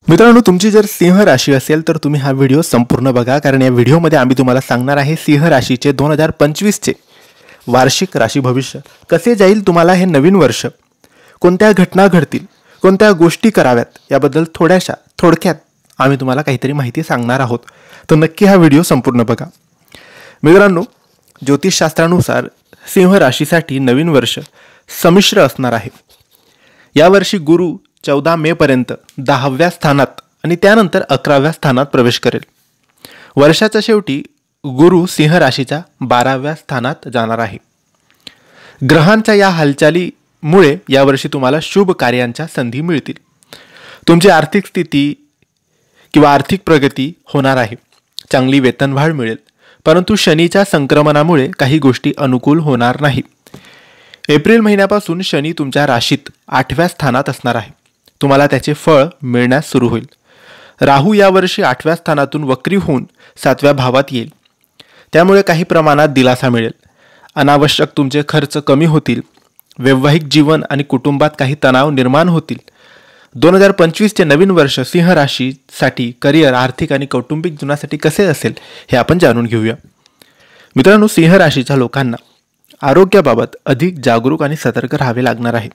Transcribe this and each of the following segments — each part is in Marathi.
मित्रांनो, तुमची जर सिंह राशी असेल तर तुम्ही हा व्हिडिओ संपूर्ण बघा, कारण या व्हिडिओमध्ये आम्ही तुम्हाला सांगणार आहे सिंह राशीचे 2025चे वार्षिक राशी भविष्य कसे जाईल, तुम्हाला हे नवीन वर्ष कोणत्या घटना घडतील, कोणत्या गोष्टी कराव्यात याबद्दल थोडक्यात आम्ही तुम्हाला काहीतरी माहिती सांगणार आहोत. तर नक्की हा व्हिडिओ संपूर्ण बघा. मित्रांनो, ज्योतिषशास्त्रानुसार सिंह राशीसाठी नवीन वर्ष संमिश्र असणार आहे. यावर्षी गुरु 14 मे पर्यंत 10व्या स्थानात आणि त्यानंतर 11व्या स्थानात प्रवेश करेल. वर्षाच्या शेवटी गुरु सिंह राशीच्या 12व्या स्थानात जाणार आहे. ग्रहांच्या या हालचालीमुळे यावर्षी तुम्हाला शुभ कार्यांच्या संधी मिळतील. तुमची आर्थिक स्थिती किंवा आर्थिक प्रगती होणार आहे. चांगली वेतनवाढ मिळेल, परंतु शनीच्या संक्रमणामुळे काही गोष्टी अनुकूल होणार नाही. एप्रिल महिन्यापासून शनी तुमच्या राशीत 8व्या स्थानात असणार आहे. तुम्हाला त्याचे फळ मिळण्यास सुरू होईल. राहू यावर्षी 8व्या स्थानातून वक्री होऊन 7व्या भावात येईल. त्यामुळे काही प्रमाणात दिलासा मिळेल. अनावश्यक तुमचे खर्च कमी होतील. वैवाहिक जीवन आणि कुटुंबात काही तणाव निर्माण होतील. 2025चे नवीन वर्ष सिंह राशीसाठी करिअर, आर्थिक आणि कौटुंबिक जीवनासाठी कसे असेल हे आपण जाणून घेऊया. मित्रांनो, सिंह राशीच्या लोकांना आरोग्याबाबत अधिक जागरूक आणि सतर्क राहावे लागणार आहे.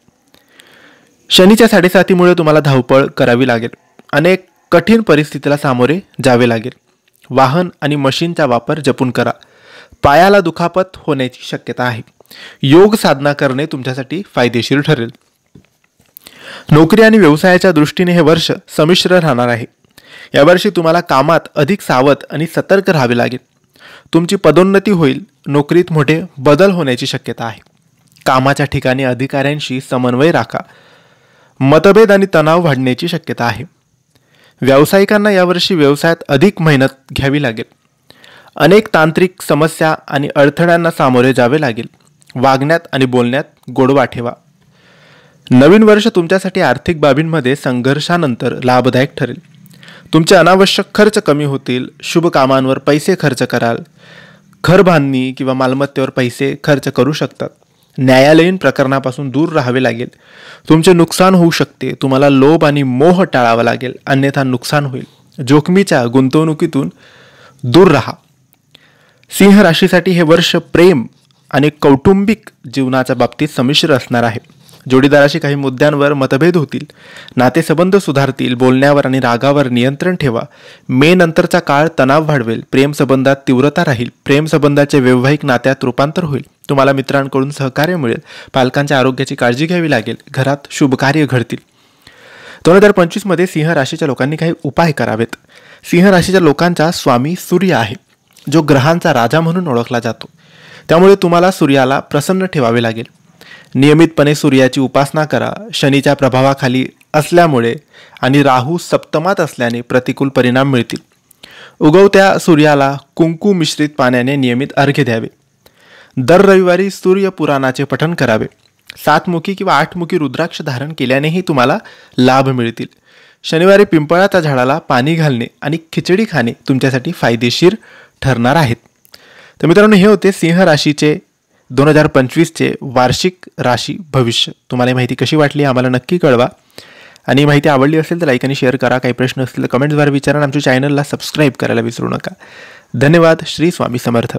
शनीच्या 7.5मुळे तुम्हाला धावपळ करावी लागेल. अनेक कठीण परिस्थितीला सामोरे जावे लागेल. वाहन आणि मशीनचा वापर जपून करा. पायाला दुखापत होण्याची शक्यता आहे. योग साधना करणे तुमच्यासाठी फायदेशीर ठरेल. नोकरी आणि व्यवसायाच्या दृष्टीने हे वर्ष संमिश्र राहणार आहे. यावर्षी तुम्हाला कामात अधिक सावध आणि सतर्क राहावे लागेल. तुमची पदोन्नती होईल. नोकरीत मोठे बदल होण्याची शक्यता आहे. कामाच्या ठिकाणी अधिकाऱ्यांशी समन्वय राखा. मतभेद आणि तणाव वाढण्याची शक्यता आहे. व्यावसायिकांना यावर्षी व्यवसायात अधिक मेहनत घ्यावी लागेल. अनेक तांत्रिक समस्या आणि अडथळ्यांना सामोरे जावे लागेल. वागण्यात आणि बोलण्यात गोडवा ठेवा. नवीन वर्ष तुमच्यासाठी आर्थिक बाबींमध्ये संघर्षानंतर लाभदायक ठरेल. तुमचे अनावश्यक खर्च कमी होतील. शुभ कामांवर पैसे खर्च कराल. घर बांधणी किंवा मालमत्तेवर पैसे खर्च करू शकतात. न्यायालयीन प्रकरणापासून दूर राहावे लागेल. तुमचे नुकसान होऊ शकते. तुम्हाला लोभ आणि मोह टाळावा लागेल, अन्यथा नुकसान होईल. जोखमीच्या गुंतवणुकीतून दूर राहा. सिंह राशीसाठी हे वर्ष प्रेम आणि कौटुंबिक जीवनाच्या बाबतीत संमिश्र असणार आहे. जोडीदाराशी काही मुद्द्यांवर मतभेद होतील. नातेसंबंध सुधारतील. बोलण्यावर आणि रागावर नियंत्रण ठेवा. मे नंतरचा काळ तणाव वाढवेल. प्रेमसंबंधात तीव्रता राहील. प्रेमसंबंधाचे वैवाहिक नात्यात रूपांतर होईल. तुम्हाला मित्रांकडून सहकार्य मिळेल. पालकांच्या आरोग्याची काळजी घ्यावी लागेल. घरात शुभ कार्य घडतील. 2025मध्ये सिंह राशीच्या लोकांनी काही उपाय करावेत. सिंह राशीच्या लोकांचा स्वामी सूर्य आहे, जो ग्रहांचा राजा म्हणून ओळखला जातो. त्यामुळे तुम्हाला सूर्याला प्रसन्न ठेवावे लागेल. नियमितपणे सूर्याची उपासना करा. शनीच्या प्रभावाखाली असल्यामुळे आणि राहू सप्तमात असल्याने प्रतिकूल परिणाम मिळतील. उगवत्या सूर्याला कुंकू मिश्रित पाण्याने नियमित अर्घ्य द्यावे. दर रविवारी सूर्यपुराणाचे पठण करावे. 7मुखी किंवा 8मुखी रुद्राक्ष धारण केल्यानेही तुम्हाला लाभ मिळतील. शनिवारी पिंपळाच्या झाडाला पाणी घालणे आणि खिचडी खाणे तुमच्यासाठी फायदेशीर ठरणार आहेत. तर मित्रांनो, हे होते सिंह राशीचे 2025चे वार्षिक राशी भविष्य. तुम्हाला ही माहिती कशी वाटली आम्हाला नक्की कळवा. आणि माहिती आवडली असेल तर लाईक आणि शेअर करा. काही प्रश्न असतील तर कमेंट्सद्वारे विचारा. आमच्या चॅनलला सबस्क्राईब करायला विसरू नका. धन्यवाद. श्री स्वामी समर्थ.